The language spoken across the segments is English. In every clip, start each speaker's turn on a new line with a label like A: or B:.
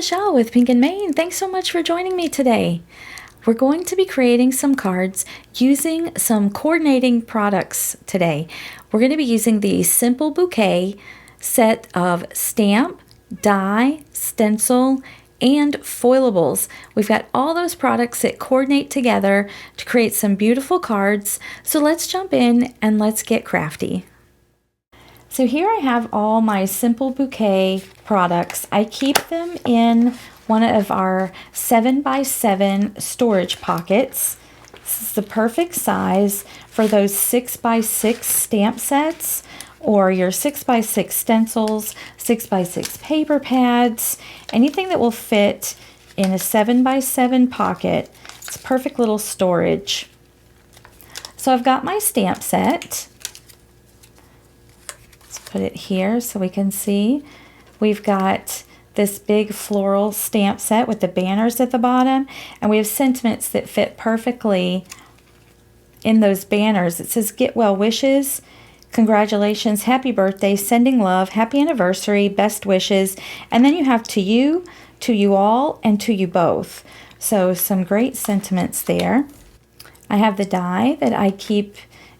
A: Michelle with Pink and Maine. Thanks so much for joining me today. We're going to be creating some cards using some coordinating products today. We're going to be using the Simple Bouquet set of stamp, die, stencil, and foilables. We've got all those products that coordinate together to create some beautiful cards. So let's jump in and let's get crafty. So here I have all my Simple Bouquet products. I keep them in one of our 7x7 storage pockets. This is the perfect size for those 6x6 stamp sets or your 6x6 stencils, 6x6 paper pads, anything that will fit in a 7x7 pocket. It's perfect little storage. So I've got my stamp set. Put it here so we can see. We've got this big floral stamp set with the banners at the bottom, and we have sentiments that fit perfectly in those banners. It says get well wishes, congratulations, happy birthday, sending love, happy anniversary, best wishes, and then you have to you all, and to you both. So some great sentiments there. I have the die that I keep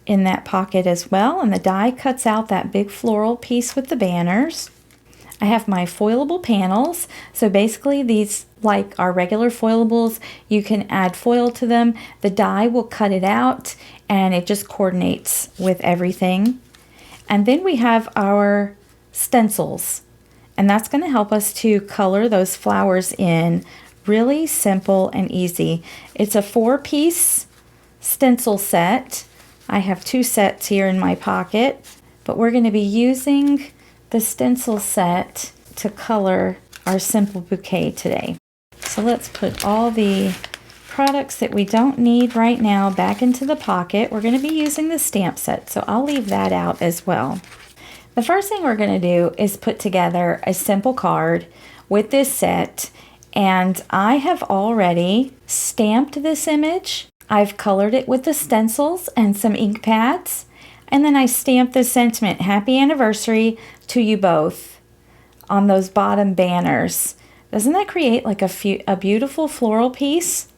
A: in that pocket as well, and the die cuts out that big floral piece with the banners. I have my foilable panels. So basically these, like our regular foilables, you can add foil to them. The die will cut it out and it just coordinates with everything. And then we have our stencils, and that's going to help us to color those flowers in. Really simple and easy. It's a 4-piece stencil set. I have 2 sets here in my pocket, but we're going to be using the stencil set to color our Simple Bouquet today. So let's put all the products that we don't need right now back into the pocket. We're going to be using the stamp set, so I'll leave that out as well. The first thing we're going to do is put together a simple card with this set, and I have already stamped this image. I've colored it with the stencils and some ink pads, and then I stamped the sentiment, happy anniversary to you both, on those bottom banners. Doesn't that create like a beautiful floral piece?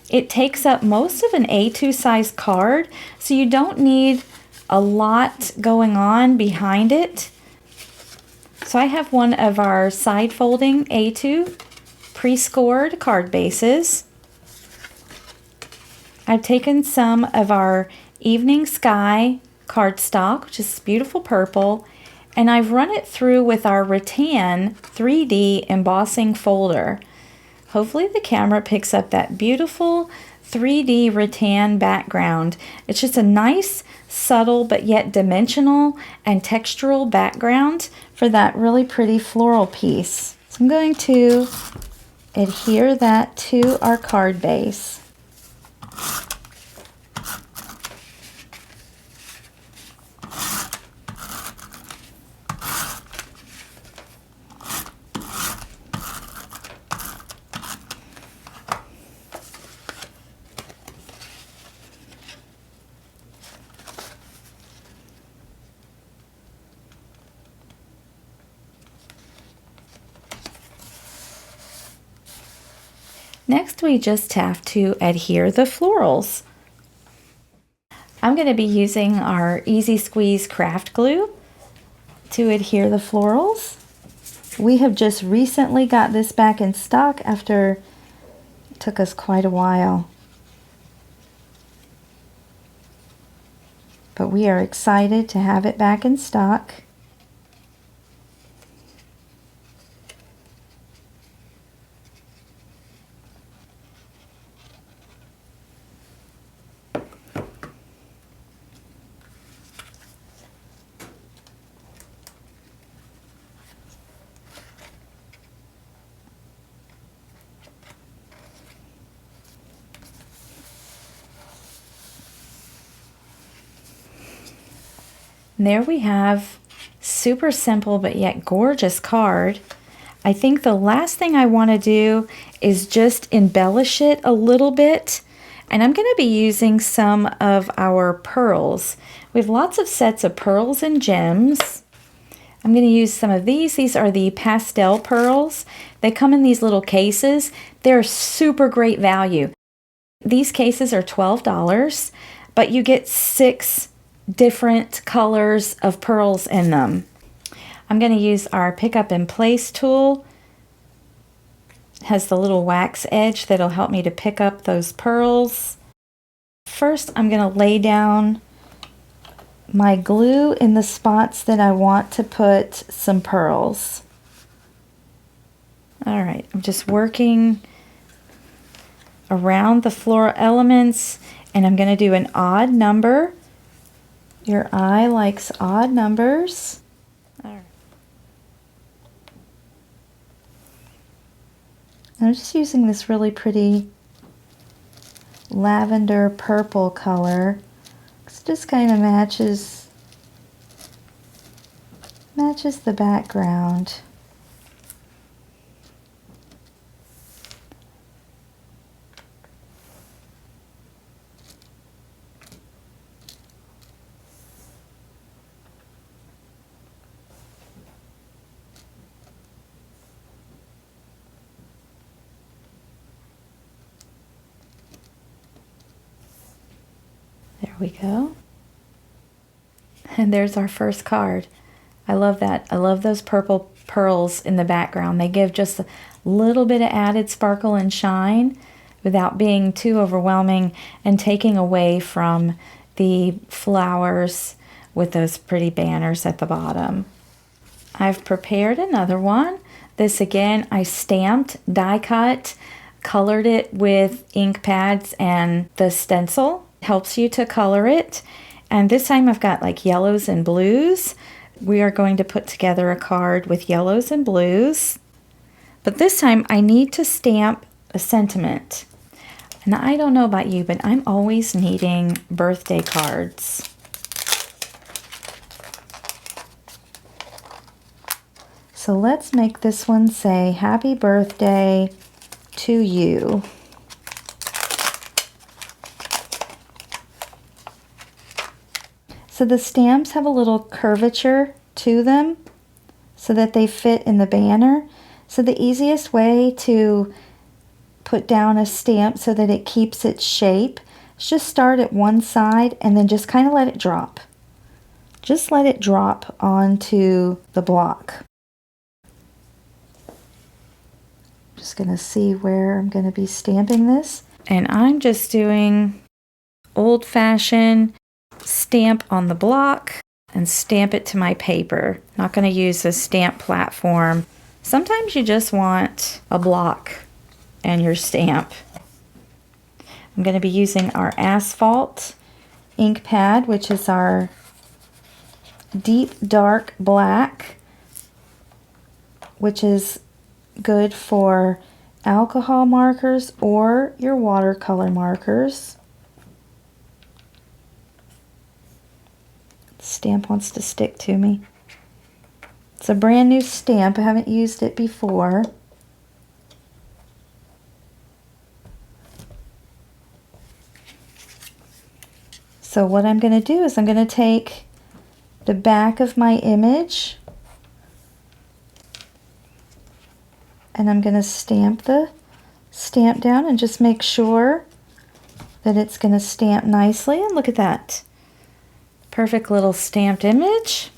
A: It takes up most of an A2 size card, so you don't need a lot going on behind it. So I have one of our side folding A2 pre-scored card bases. I've taken some of our Evening Sky cardstock, which is beautiful purple, and I've run it through with our rattan 3D embossing folder. Hopefully the camera picks up that beautiful 3D rattan background. It's just a nice, subtle, but yet dimensional and textural background for that really pretty floral piece. So I'm going to adhere that to our card base. Next, we just have to adhere the florals. I'm going to be using our Easy Squeeze craft glue to adhere the florals. We have just recently got this back in stock after it took us quite a while. But we are excited to have it back in stock. And there we have super simple but yet gorgeous card. I think the last thing I want to do is just embellish it a little bit. And I'm going to be using some of our pearls. We have lots of sets of pearls and gems. I'm going to use some of these. These are the pastel pearls. They come in these little cases. They're super great value. These cases are $12, but you get 6 different colors of pearls in them. I'm going to use our Pick Up and Place tool. It has the little wax edge that'll help me to pick up those pearls. First, I'm going to lay down my glue in the spots that I want to put some pearls. All right, I'm just working around the floral elements, and I'm going to do an odd number. Your eye likes odd numbers. All right. I'm just using this really pretty lavender purple color. It just kind of matches the background. There we go. And there's our first card. I love that. I love those purple pearls in the background. They give just a little bit of added sparkle and shine without being too overwhelming and taking away from the flowers with those pretty banners at the bottom. I've prepared another one. This again, I stamped, die cut, colored it with ink pads and the stencil. Helps you to color it. And this time I've got like yellows and blues. We are going to put together a card with yellows and blues. But this time I need to stamp a sentiment. And I don't know about you, but I'm always needing birthday cards. So let's make this one say, "Happy birthday to you." So the stamps have a little curvature to them so that they fit in the banner. So the easiest way to put down a stamp so that it keeps its shape is just start at one side and then just kind of let it drop. Just let it drop onto the block. Just going to see where I'm going to be stamping this. And I'm just doing old-fashioned stamp on the block and stamp it to my paper. Not going to use a stamp platform. Sometimes you just want a block and your stamp. I'm going to be using our Asphalt ink pad, which is our deep dark black, which is good for alcohol markers or your watercolor markers. The stamp wants to stick to me. It's a brand new stamp. I haven't used it before. So what I'm going to do is I'm going to take the back of my image and I'm going to stamp the stamp down and just make sure that it's going to stamp nicely. And look at that. Perfect little stamped image.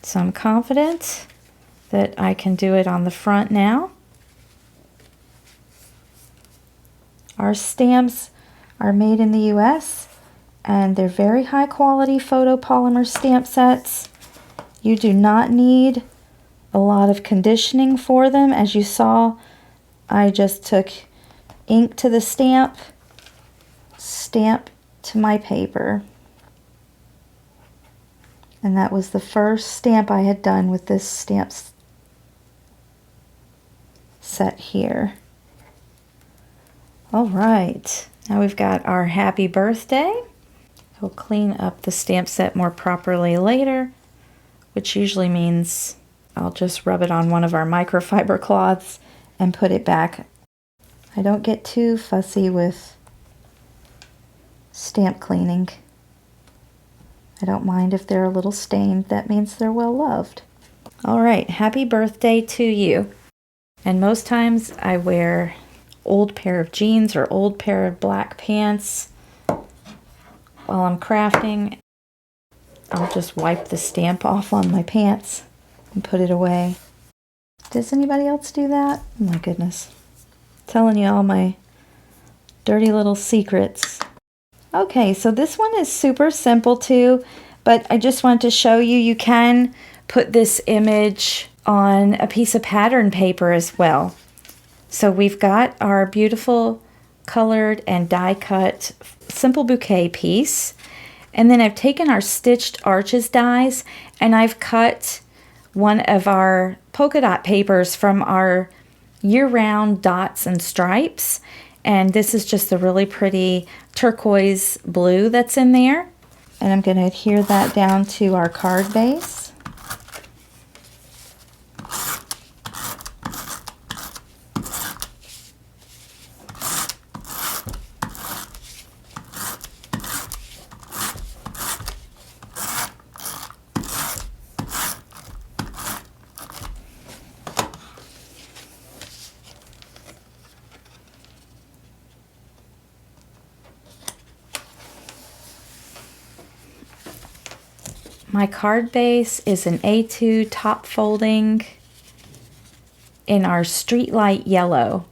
A: So I'm confident that I can do it on the front now. Our stamps are made in the US and they're very high quality photopolymer stamp sets. You do not need a lot of conditioning for them. As you saw, I just took ink to the stamp to my paper. And that was the first stamp I had done with this stamp set here. All right, now we've got our happy birthday. We'll clean up the stamp set more properly later, which usually means I'll just rub it on one of our microfiber cloths and put it back. I don't get too fussy with stamp cleaning. I don't mind if they're a little stained. That means they're well loved. All right, happy birthday to you. And most times I wear old pair of jeans or old pair of black pants while I'm crafting. I'll just wipe the stamp off on my pants and put it away. Does anybody else do that? Oh my goodness. Telling you all my dirty little secrets. Okay, so this one is super simple too, but I just wanted to show you, you can put this image on a piece of pattern paper as well. So we've got our beautiful colored and die cut simple bouquet piece. And then I've taken our stitched arches dies and I've cut one of our polka dot papers from our year-round dots and stripes. And this is just a really pretty turquoise blue that's in there. And I'm going to adhere that down to our card base. My card base is an A2 top folding in our Streetlight yellow.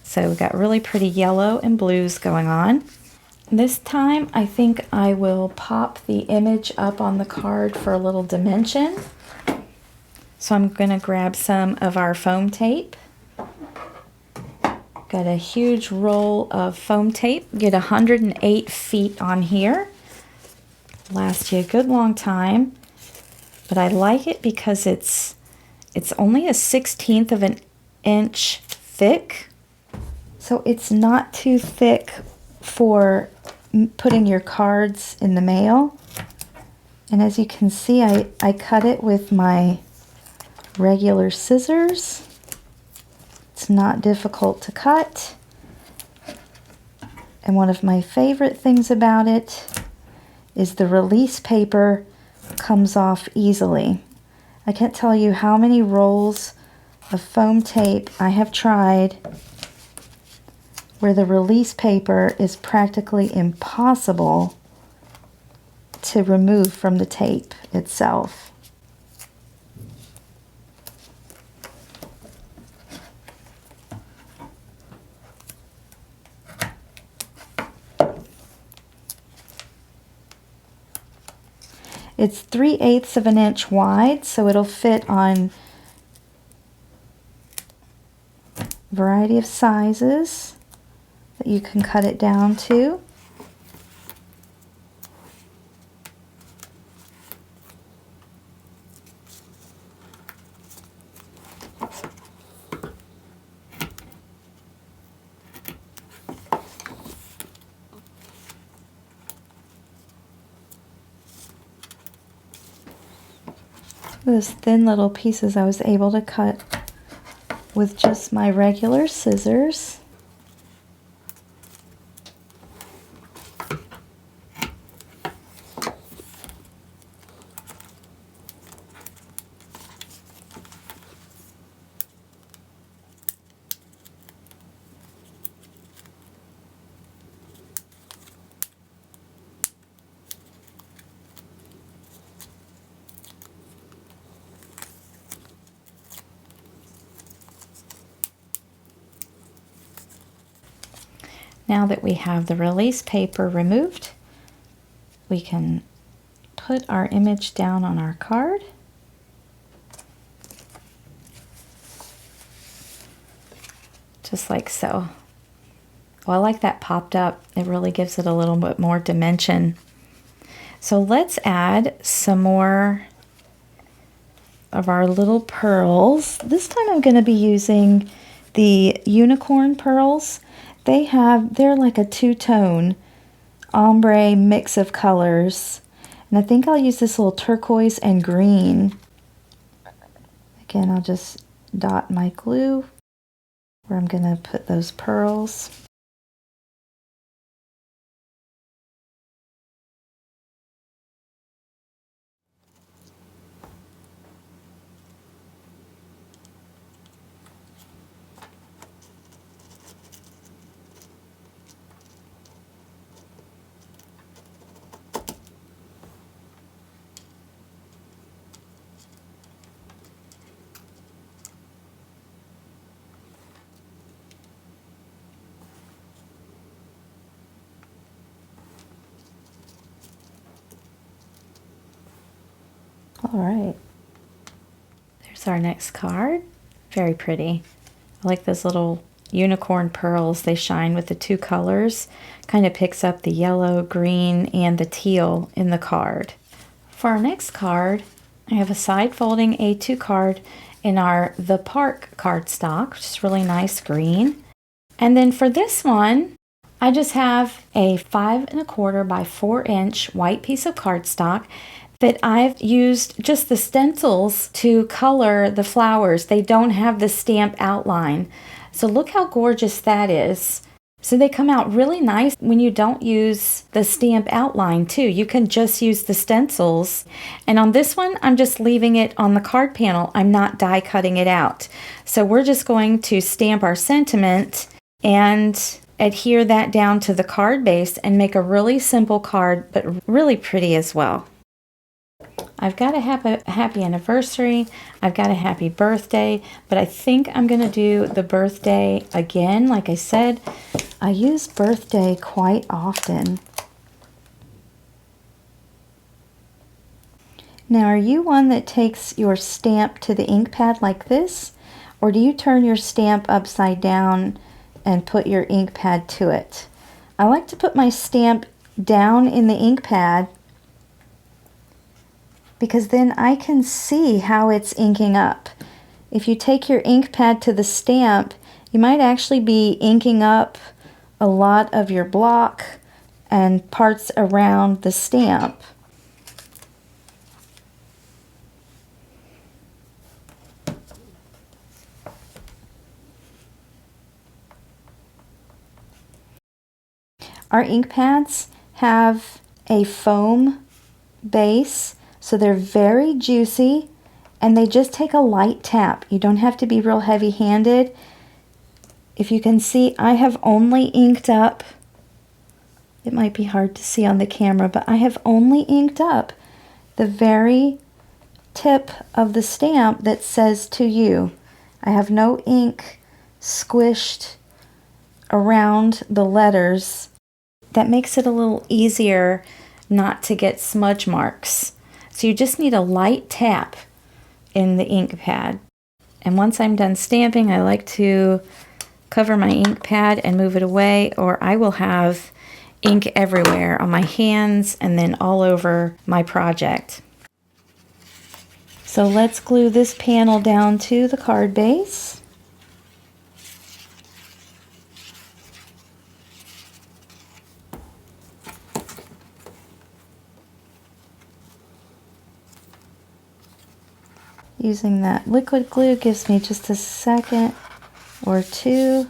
A: So we've got really pretty yellow and blues going on. This time I think I will pop the image up on the card for a little dimension. So I'm going to grab some of our foam tape. Got a huge roll of foam tape. Get 108 feet on here. Last you a good long time, but I like it because it's only a 1/16 of an inch thick, so it's not too thick for putting your cards in the mail. And as you can see, I cut it with my regular scissors. It's not difficult to cut, and one of my favorite things about it is the release paper comes off easily. I can't tell you how many rolls of foam tape I have tried where the release paper is practically impossible to remove from the tape itself. It's 3/8 of an inch wide, so it'll fit on a variety of sizes that you can cut it down to. Those thin little pieces I was able to cut with just my regular scissors. Now that we have the release paper removed, we can put our image down on our card. Just like so. Oh, I like that popped up. It really gives it a little bit more dimension. So let's add some more of our little pearls. This time I'm going to be using the unicorn pearls. They're like a two-tone ombre mix of colors. And I think I'll use this little turquoise and green. Again, I'll just dot my glue where I'm going to put those pearls. All right. There's our next card. Very pretty. I like those little unicorn pearls. They shine with the two colors. Kind of picks up the yellow, green, and the teal in the card. For our next card, I have a side folding A2 card in our The Park cardstock, which is really nice green. And then for this one, I just have a 5 1/4 by 4 inch white piece of cardstock that I've used just the stencils to color the flowers. They don't have the stamp outline. So look how gorgeous that is. So they come out really nice when you don't use the stamp outline too. You can just use the stencils. And on this one, I'm just leaving it on the card panel. I'm not die cutting it out. So we're just going to stamp our sentiment and adhere that down to the card base and make a really simple card, but really pretty as well. I've got a happy anniversary, I've got a happy birthday, but I think I'm going to do the birthday again. Like I said, I use birthday quite often. Now, are you one that takes your stamp to the ink pad like this, or do you turn your stamp upside down and put your ink pad to it? I like to put my stamp down in the ink pad because then I can see how it's inking up. If you take your ink pad to the stamp, you might actually be inking up a lot of your block and parts around the stamp. Our ink pads have a foam base, so they're very juicy and they just take a light tap. You don't have to be real heavy-handed. If you can see, I have only inked up, it might be hard to see on the camera, but I have only inked up the very tip of the stamp that says "to you." I have no ink squished around the letters. That makes it a little easier not to get smudge marks. So you just need a light tap in the ink pad. And once I'm done stamping, I like to cover my ink pad and move it away, or I will have ink everywhere on my hands and then all over my project. So let's glue this panel down to the card base. Using that liquid glue gives me just a second or two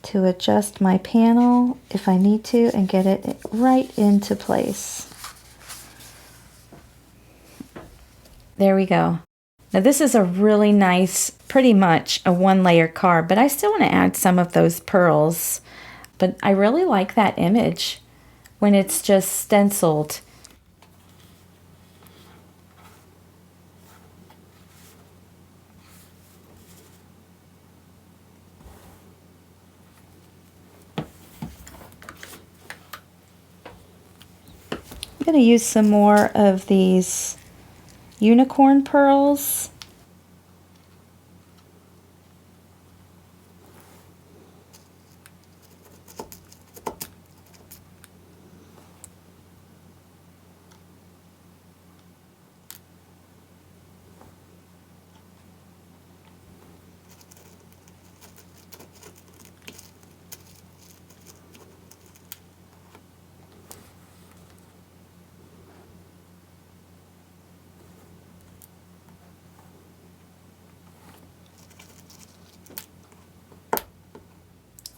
A: to adjust my panel if I need to and get it right into place. There we go. Now this is a really nice, pretty much a one-layer card, but I still want to add some of those pearls. But I really like that image when it's just stenciled. I'm going to use some more of these unicorn pearls.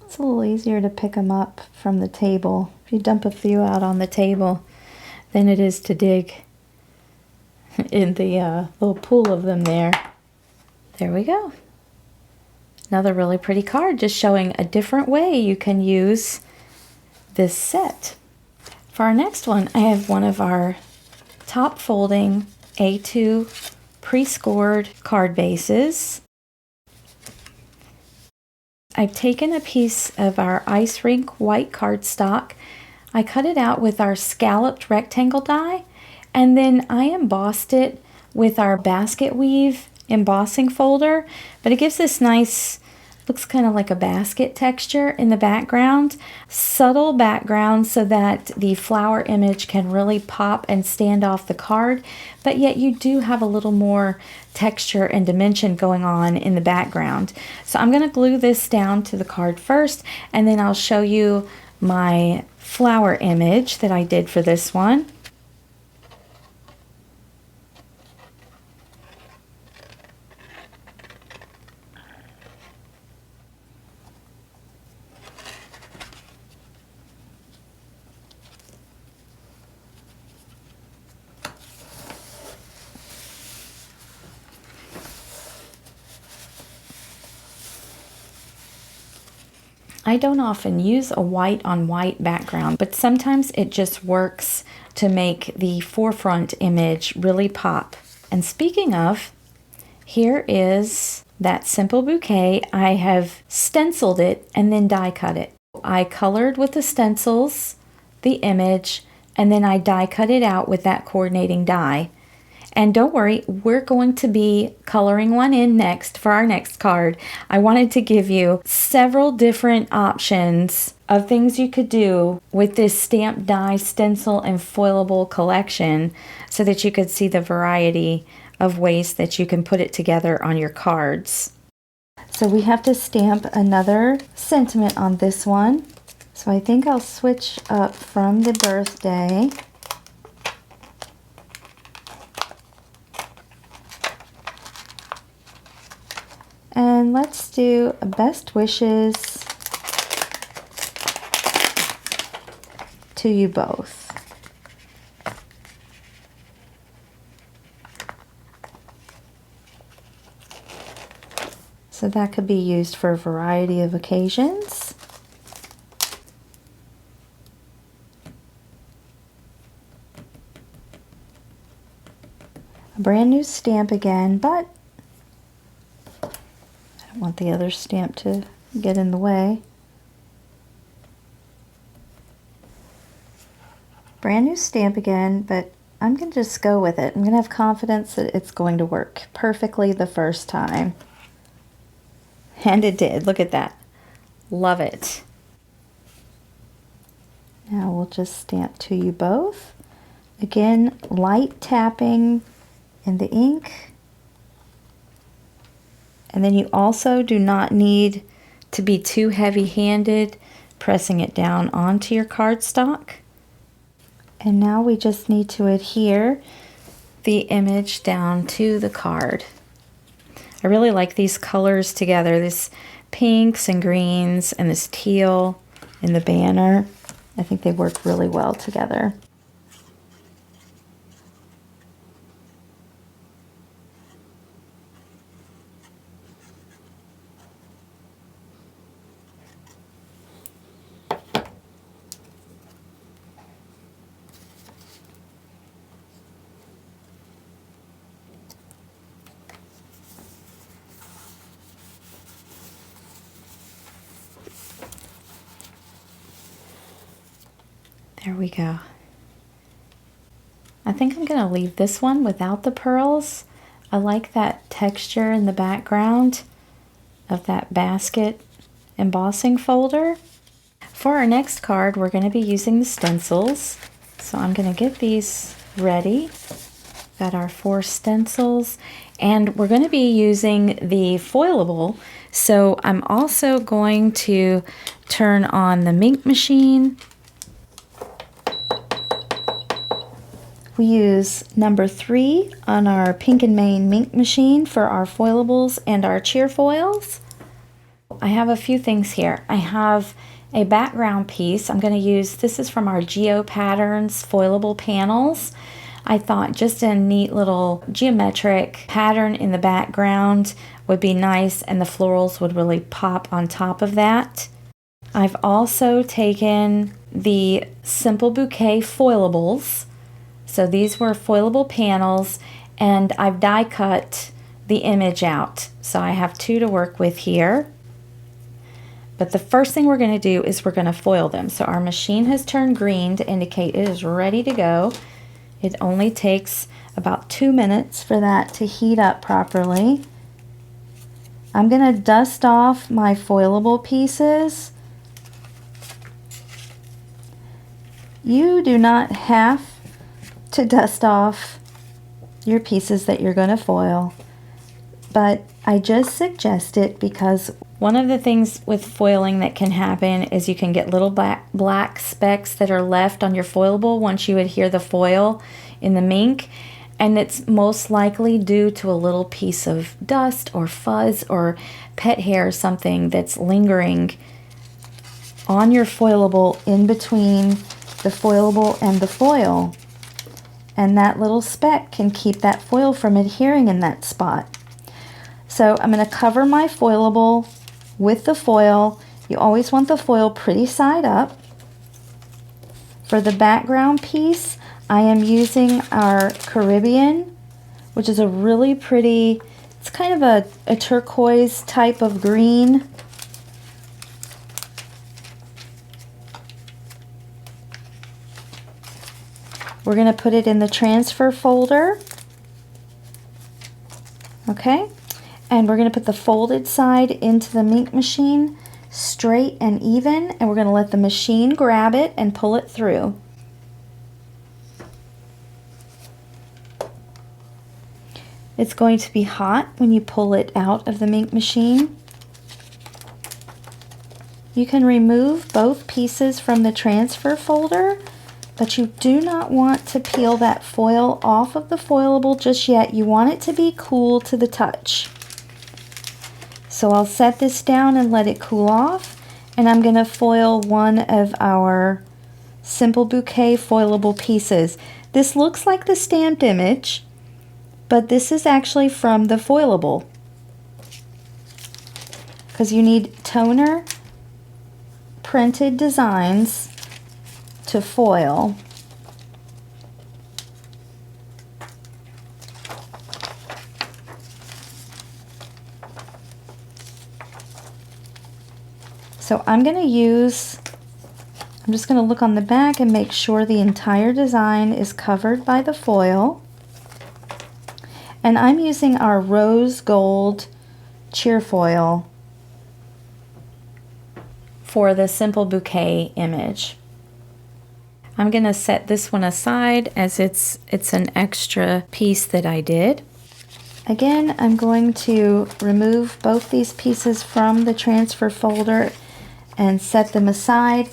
A: It's a little easier to pick them up from the table. If you dump a few out on the table, than it is to dig in the little pool of them there. There we go. Another really pretty card, just showing a different way you can use this set. For our next one, I have one of our top folding A2 pre-scored card bases. I've taken a piece of our ice rink white cardstock. I cut it out with our scalloped rectangle die, And then I embossed it with our basket weave embossing folder, but it gives this nice, looks kind of like a basket texture in the background. Subtle background so that the flower image can really pop and stand off the card, but yet you do have a little more texture and dimension going on in the background. So I'm going to glue this down to the card first, and then I'll show you my flower image that I did for this one. I don't often use a white on white background, but sometimes it just works to make the forefront image really pop. And speaking of, here is that simple bouquet. I have stenciled it and then die cut it. I colored with the stencils the image, and then I die cut it out with that coordinating die. And don't worry, we're going to be coloring one in next for our next card. I wanted to give you several different options of things you could do with this stamp die, stencil, and foilable collection so that you could see the variety of ways that you can put it together on your cards. So we have to stamp another sentiment on this one. So I think I'll switch up from the birthday. And let's do best wishes to you both. So that could be used for a variety of occasions. A brand new stamp again, but I don't want the other stamp to get in the way. Brand new stamp again, but I'm going to just go with it. I'm going to have confidence that it's going to work perfectly the first time. And it did. Look at that. Love it. Now we'll just stamp to you both. Again, light tapping in the ink. And then you also do not need to be too heavy-handed pressing it down onto your cardstock. And now we just need to adhere the image down to the card. I really like these colors together, this pinks and greens and this teal in the banner. I think they work really well together. There we go. I think I'm going to leave this one without the pearls. I like that texture in the background of that basket embossing folder. For our next card, we're going to be using the stencils. So I'm going to get these ready. Got our 4 stencils, and we're going to be using the foilable. So I'm also going to turn on the Mink machine. We use number 3 on our Pink and Main Mink machine for our foilables and our cheer foils. I have a few things here. I have a background piece. I'm going to use, this is from our Geo Patterns foilable panels. I thought just a neat little geometric pattern in the background would be nice, and the florals would really pop on top of that. I've also taken the Simple Bouquet foilables. So these were foilable panels, and I've die cut the image out. So I have 2 to work with here. But the first thing we're going to do is we're going to foil them. So our machine has turned green to indicate it is ready to go. It only takes about 2 minutes for that to heat up properly. I'm going to dust off my foilable pieces. You do not have to dust off your pieces that you're going to foil, but I just suggest it because one of the things with foiling that can happen is you can get little black specks that are left on your foilable once you adhere the foil in the mink, and it's most likely due to a little piece of dust or fuzz or pet hair or something that's lingering on your foilable in between the foilable and the foil. And that little speck can keep that foil from adhering in that spot. So I'm going to cover my foilable with the foil. You always want the foil pretty side up. For the background piece, I am using our Caribbean, which is a really pretty, it's kind of a turquoise type of green. We're going to put it in the transfer folder. Okay, and we're going to put the folded side into the mink machine straight and even, and we're going to let the machine grab it and pull it through. It's going to be hot when you pull it out of the mink machine. You can remove both pieces from the transfer folder, but you do not want to peel that foil off of the foilable just yet. You want it to be cool to the touch. So I'll set this down and let it cool off, and I'm going to foil one of our Simple Bouquet foilable pieces. This looks like the stamped image, but this is actually from the foilable, because you need toner printed designs to foil. So I'm just going to look on the back and make sure the entire design is covered by the foil. And I'm using our rose gold cheer foil for the Simple Bouquet image. I'm going to set this one aside as it's an extra piece that I did. Again, I'm going to remove both these pieces from the transfer folder and set them aside.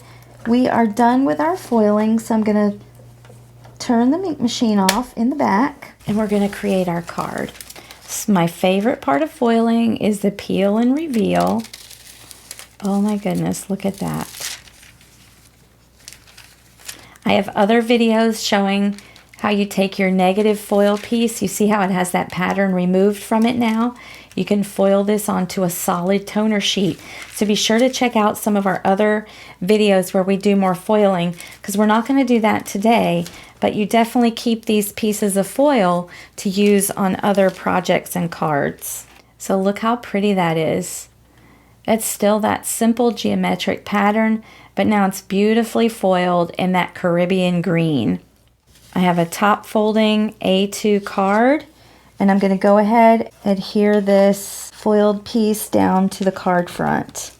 A: We are done with our foiling, so I'm going to turn the mink machine off in the back, and we're going to create our card. So my favorite part of foiling is the peel and reveal. Oh my goodness, look at that. I have other videos showing how you take your negative foil piece. You see how it has that pattern removed from it now? You can foil this onto a solid toner sheet. So be sure to check out some of our other videos where we do more foiling, because we're not going to do that today, but you definitely keep these pieces of foil to use on other projects and cards. So look how pretty that is. It's still that simple geometric pattern, but now it's beautifully foiled in that Caribbean green. I have a top folding A2 card, and I'm going to go ahead and adhere this foiled piece down to the card front.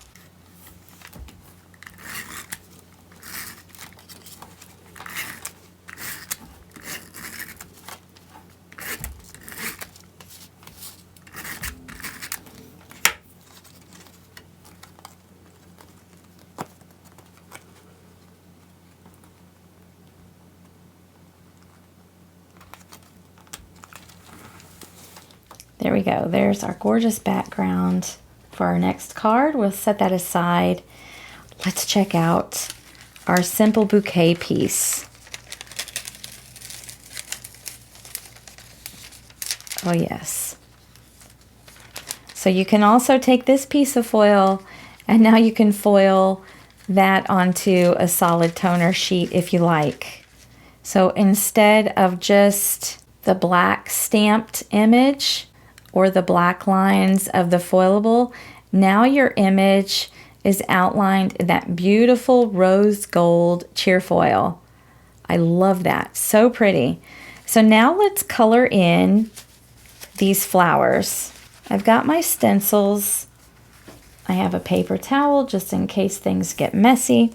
A: There we go. There's our gorgeous background for our next card. We'll set that aside. Let's check out our Simple Bouquet piece. Oh yes. So you can also take this piece of foil, and now you can foil that onto a solid toner sheet if you like. So instead of just the black stamped image or the black lines of the foilable, now your image is outlined in that beautiful rose gold cheer foil. I love that. So pretty. So now let's color in these flowers. I've got my stencils. I have a paper towel just in case things get messy.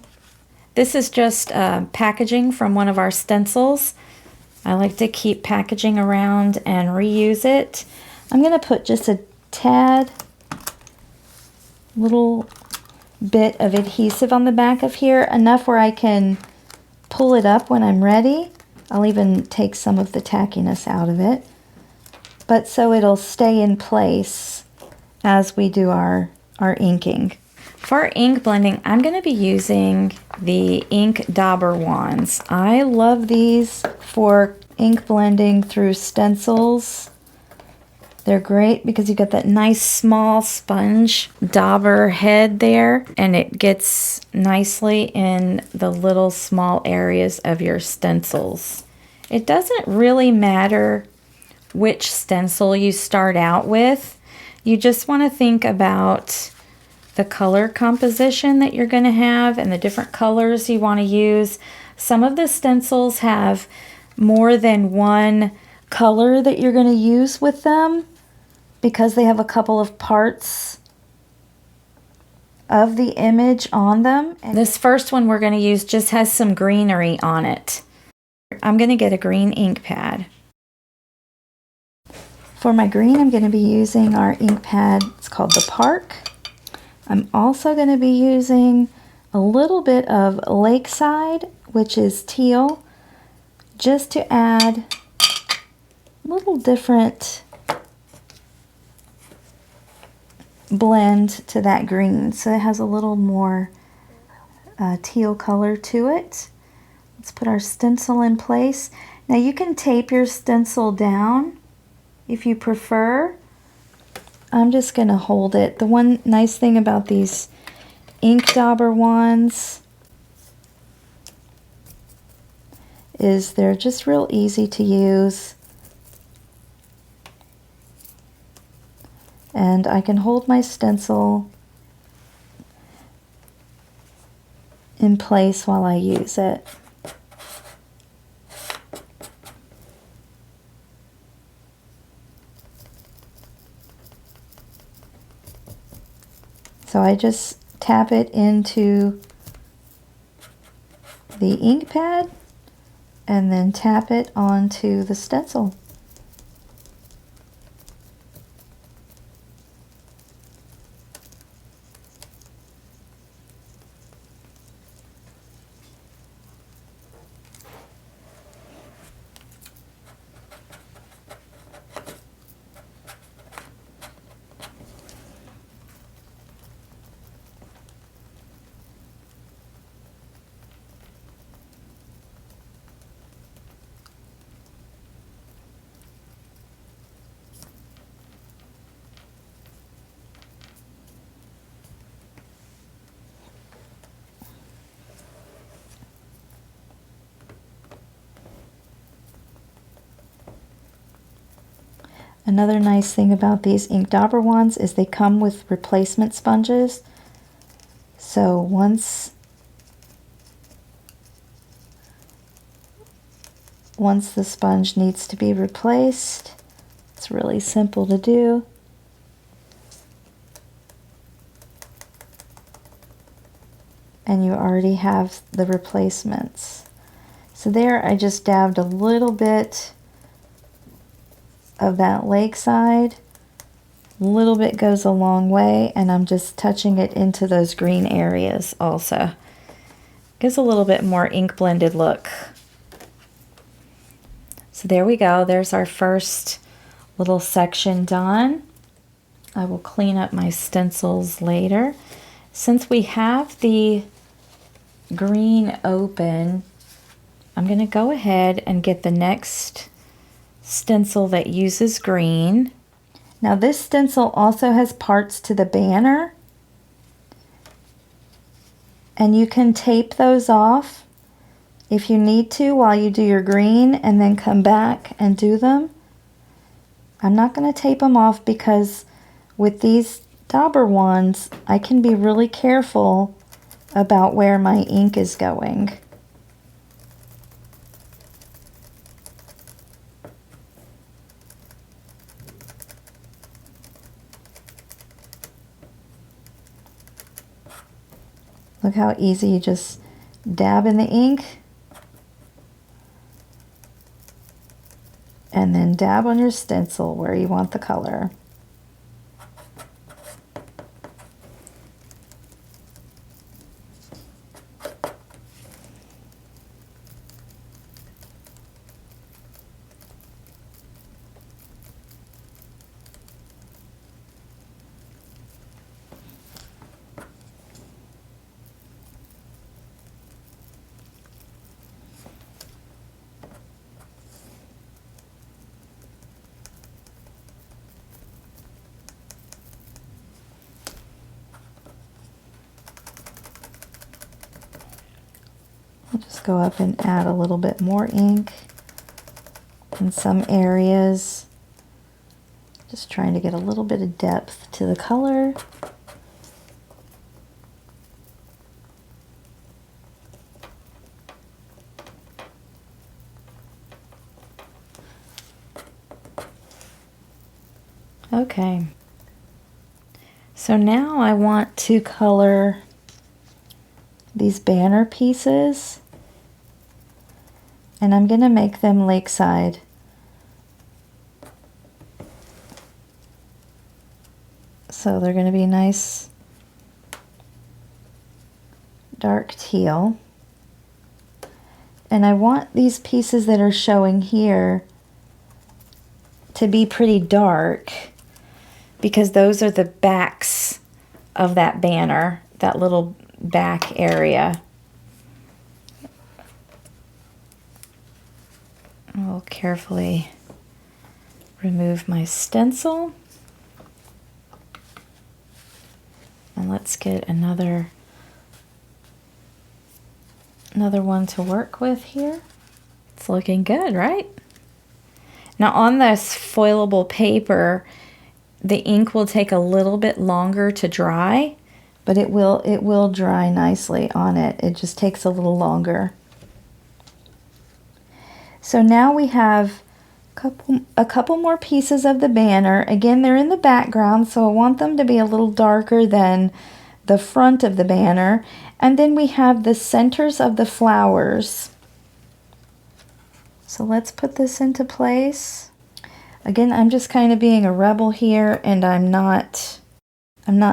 A: This is just packaging from one of our stencils. I like to keep packaging around and reuse it. I'm going to put just a tad little bit of adhesive on the back of here, enough where I can pull it up when I'm ready. I'll even take some of the tackiness out of it, but so it'll stay in place as we do our inking. For ink blending, I'm going to be using the ink dauber wands. I love these for ink blending through stencils. They're great because you got that nice small sponge dauber head there, and it gets nicely in the little small areas of your stencils. It doesn't really matter which stencil you start out with. You just want to think about the color composition that you're going to have and the different colors you want to use. Some of the stencils have more than one color that you're going to use with them because they have a couple of parts of the image on them. And this first one we're going to use just has some greenery on it. I'm going to get a green ink pad. For my green, I'm going to be using our ink pad. It's called the Park. I'm also going to be using a little bit of Lakeside, which is teal, just to add a little different blend to that green. So it has a little more teal color to it. Let's put our stencil in place. Now you can tape your stencil down if you prefer. I'm just going to hold it. The one nice thing about these ink dauber wands is they're just real easy to use. And I can hold my stencil in place while I use it. So I just tap it into the ink pad and then tap it onto the stencil. Another nice thing about these ink dauber wands is they come with replacement sponges. So once the sponge needs to be replaced, it's really simple to do. And you already have the replacements. So there I just dabbed a little bit of that Lakeside. A little bit goes a long way, and I'm just touching it into those green areas also. Gives a little bit more ink blended look. So there we go. There's our first little section done. I will clean up my stencils later. Since we have the green open, I'm going to go ahead and get the next stencil that uses green. Now this stencil also has parts to the banner, and you can tape those off if you need to while you do your green and then come back and do them. I'm not going to tape them off because with these dauber wands I can be really careful about where my ink is going. Look how easy you just dab in the ink and then dab on your stencil where you want the color. I'll just go up and add a little bit more ink in some areas. Just trying to get a little bit of depth to the color. Okay. So now I want to color these banner pieces, and I'm going to make them lakeside. So they're going to be nice dark teal. And I want these pieces that are showing here to be pretty dark, because those are the backs of that banner, that little back area. I'll carefully remove my stencil. And let's get another one to work with here. It's looking good, right? Now on this foilable paper, the ink will take a little bit longer to dry, but it will dry nicely on it. It just takes a little longer. So now we have a couple more pieces of the banner. Again, they're in the background, so I want them to be a little darker than the front of the banner. And then we have the centers of the flowers. So let's put this into place. Again, I'm just kind of being a rebel here, and I'm not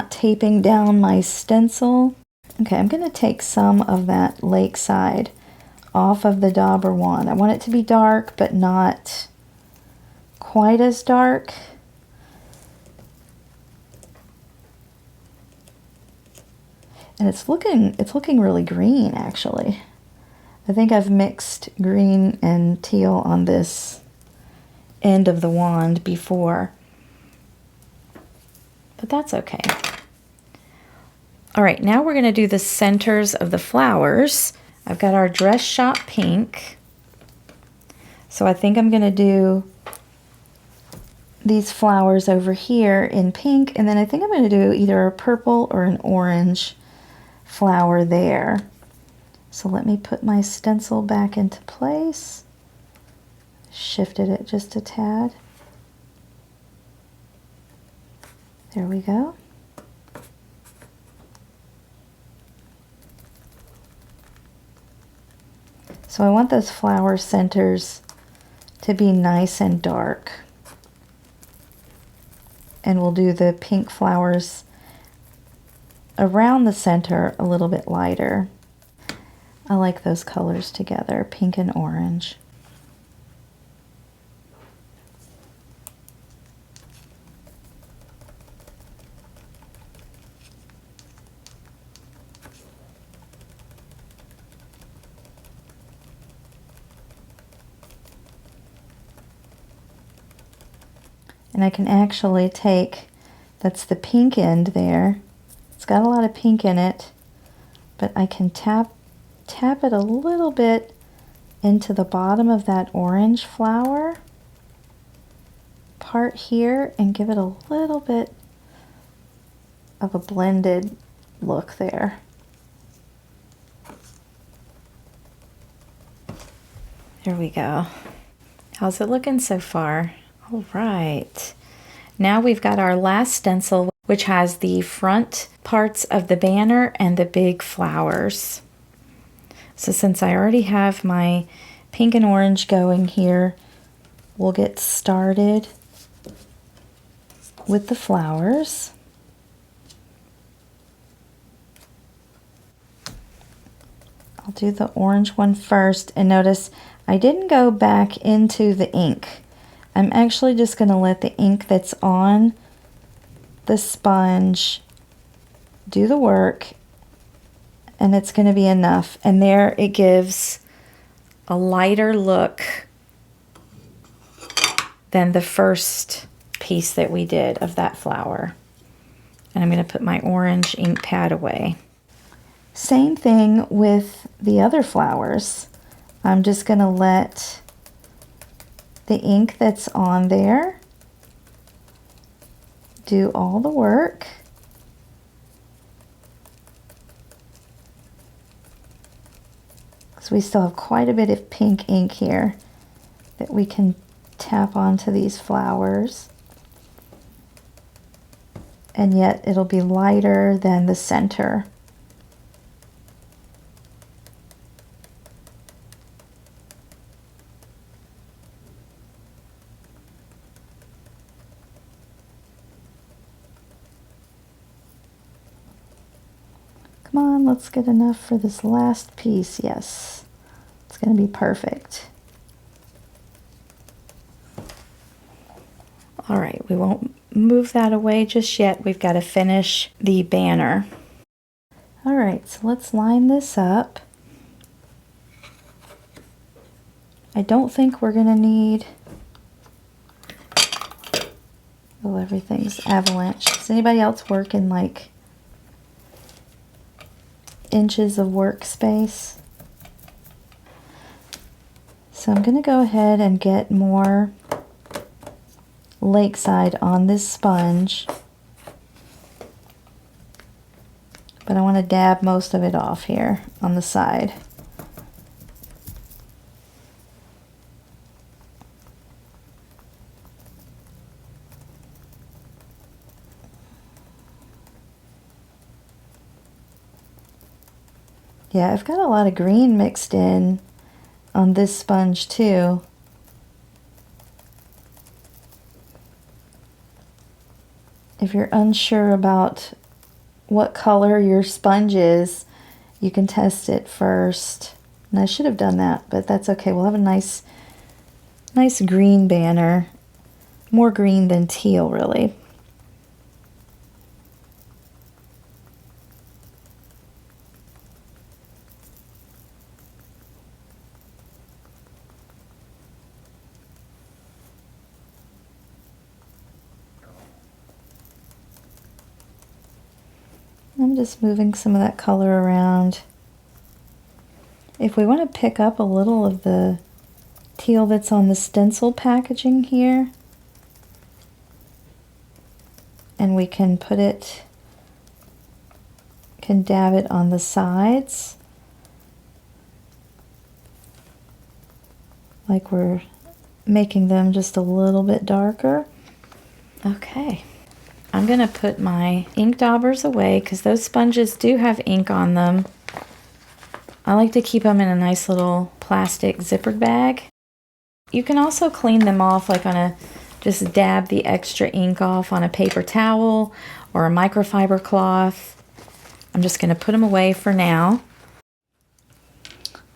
A: taping down my stencil. Okay, I'm going to take some of that lakeside off of the dauber wand. I want it to be dark, but not quite as dark. And it's looking really green, actually. I think I've mixed green and teal on this end of the wand before, but that's okay. All right, now we're going to do the centers of the flowers. I've got our dress shop pink, so I think I'm going to do these flowers over here in pink, and then I think I'm going to do either a purple or an orange flower there. So let me put my stencil back into place. Shifted it just a tad. There we go. So I want those flower centers to be nice and dark. And we'll do the pink flowers around the center a little bit lighter. I like those colors together, pink and orange. And I can actually take, that's the pink end there. It's got a lot of pink in it, but I can tap it a little bit into the bottom of that orange flower part here and give it a little bit of a blended look there. There we go. How's it looking so far? All right. Now we've got our last stencil, which has the front parts of the banner and the big flowers. So since I already have my pink and orange going here, we'll get started with the flowers. I'll do the orange one first, and notice I didn't go back into the ink. I'm actually just going to let the ink that's on the sponge do the work, and it's going to be enough. And there it gives a lighter look than the first piece that we did of that flower. And I'm going to put my orange ink pad away. Same thing with the other flowers. I'm just going to let the ink that's on there do all the work. So we still have quite a bit of pink ink here that we can tap onto these flowers. And yet it'll be lighter than the center. Come on, let's get enough for this last piece. Yes, it's going to be perfect. All right, we won't move that away just yet. We've got to finish the banner. All right, so let's line this up. I don't think we're going to need... Oh, everything's avalanche. Does anybody else work in like inches of workspace? So I'm going to go ahead and get more lakeside on this sponge, but I want to dab most of it off here on the side. Yeah, I've got a lot of green mixed in on this sponge too. If you're unsure about what color your sponge is, you can test it first. And I should have done that, but that's okay. We'll have a nice green banner. More green than teal, really. I'm just moving some of that color around. If we want to pick up a little of the teal that's on the stencil packaging here, and we can put it, can dab it on the sides, like we're making them just a little bit darker. Okay. I'm going to put my ink daubers away because those sponges do have ink on them. I like to keep them in a nice little plastic zippered bag. You can also clean them off like on a, just dab the extra ink off on a paper towel or a microfiber cloth. I'm just going to put them away for now.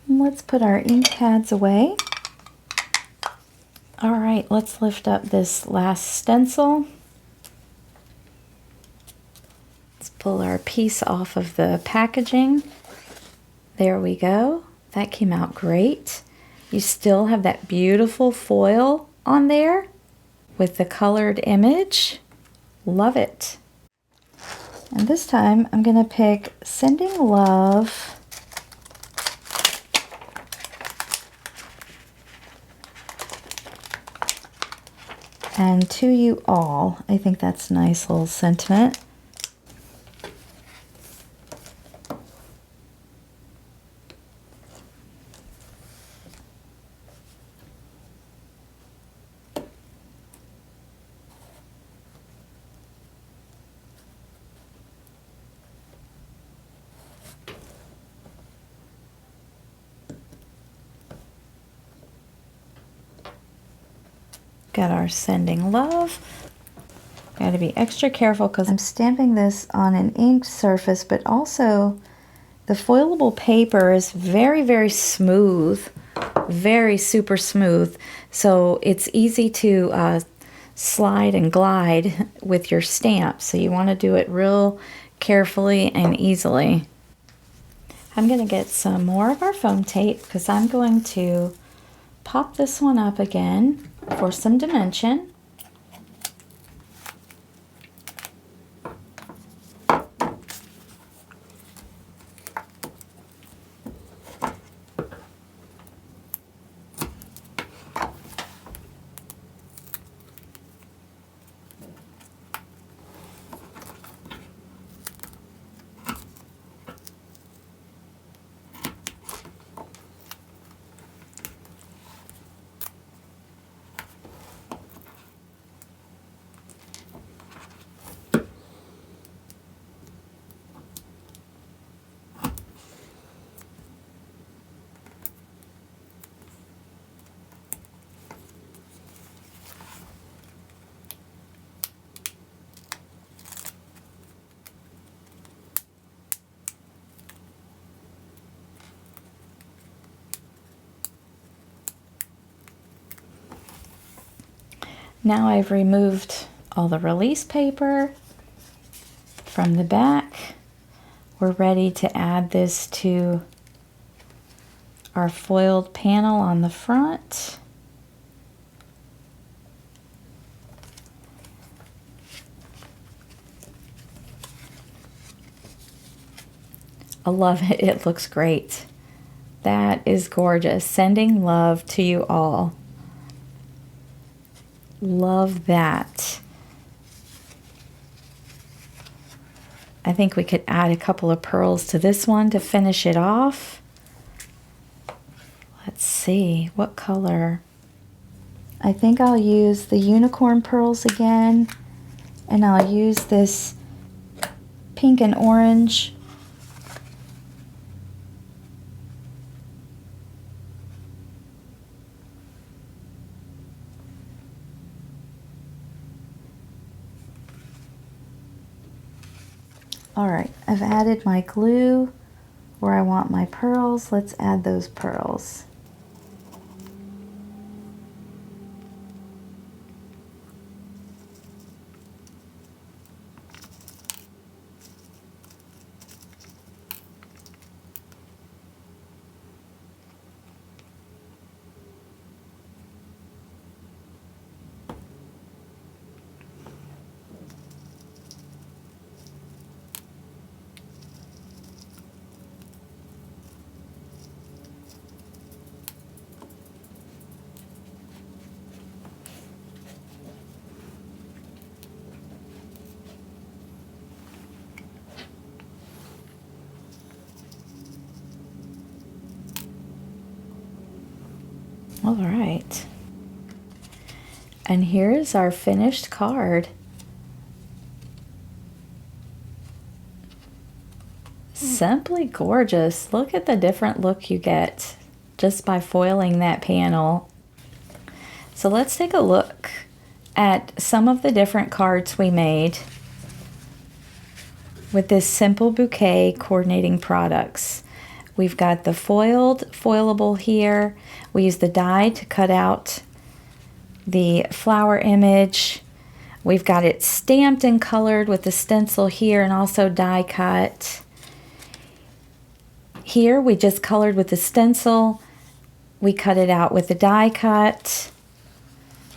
A: Let's put our ink pads away. All right, let's lift up this last stencil. Pull our piece off of the packaging. There we go. That came out great. You still have that beautiful foil on there with the colored image. Love it. And this time I'm going to pick Sending Love. And To You All. I think that's a nice little sentiment. Got our sending love. Got to be extra careful because I'm stamping this on an inked surface, but also the foilable paper is very, very smooth, very super smooth. So it's easy to slide and glide with your stamp. So you want to do it real carefully and easily. I'm going to get some more of our foam tape because I'm going to pop this one up again for some dimension. Now I've removed all the release paper from the back. We're ready to add this to our foiled panel on the front. I love it. It looks great. That is gorgeous. Sending love to you all. Love that. I think we could add a couple of pearls to this one to finish it off. Let's see, what color? I think I'll use the unicorn pearls again, and I'll use this pink and orange. All right, I've added my glue where I want my pearls. Let's add those pearls. All right. And here is our finished card. Simply gorgeous. Look at the different look you get just by foiling that panel. So let's take a look at some of the different cards we made with this simple bouquet coordinating products. We've got the foilable here. We use the die to cut out the flower image. We've got it stamped and colored with the stencil here and also die cut. Here we just colored with the stencil. We cut it out with the die cut.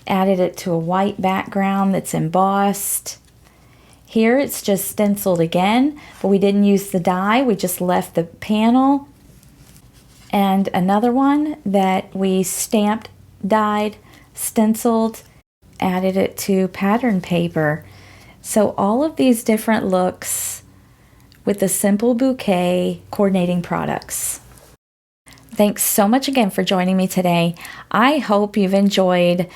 A: Added it to a white background that's embossed. Here it's just stenciled again, but we didn't use the die, we just left the panel. And another one that we stamped, dyed, stenciled, added it to pattern paper. So all of these different looks with the simple bouquet coordinating products. Thanks so much again for joining me today. I hope you've enjoyed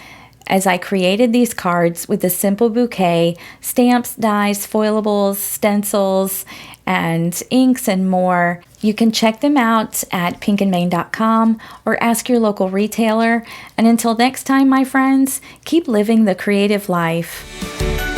A: as I created these cards with the simple bouquet, stamps, dies, foilables, stencils, and inks and more. You can check them out at pinkandmain.com or ask your local retailer. And until next time, my friends, keep living the creative life.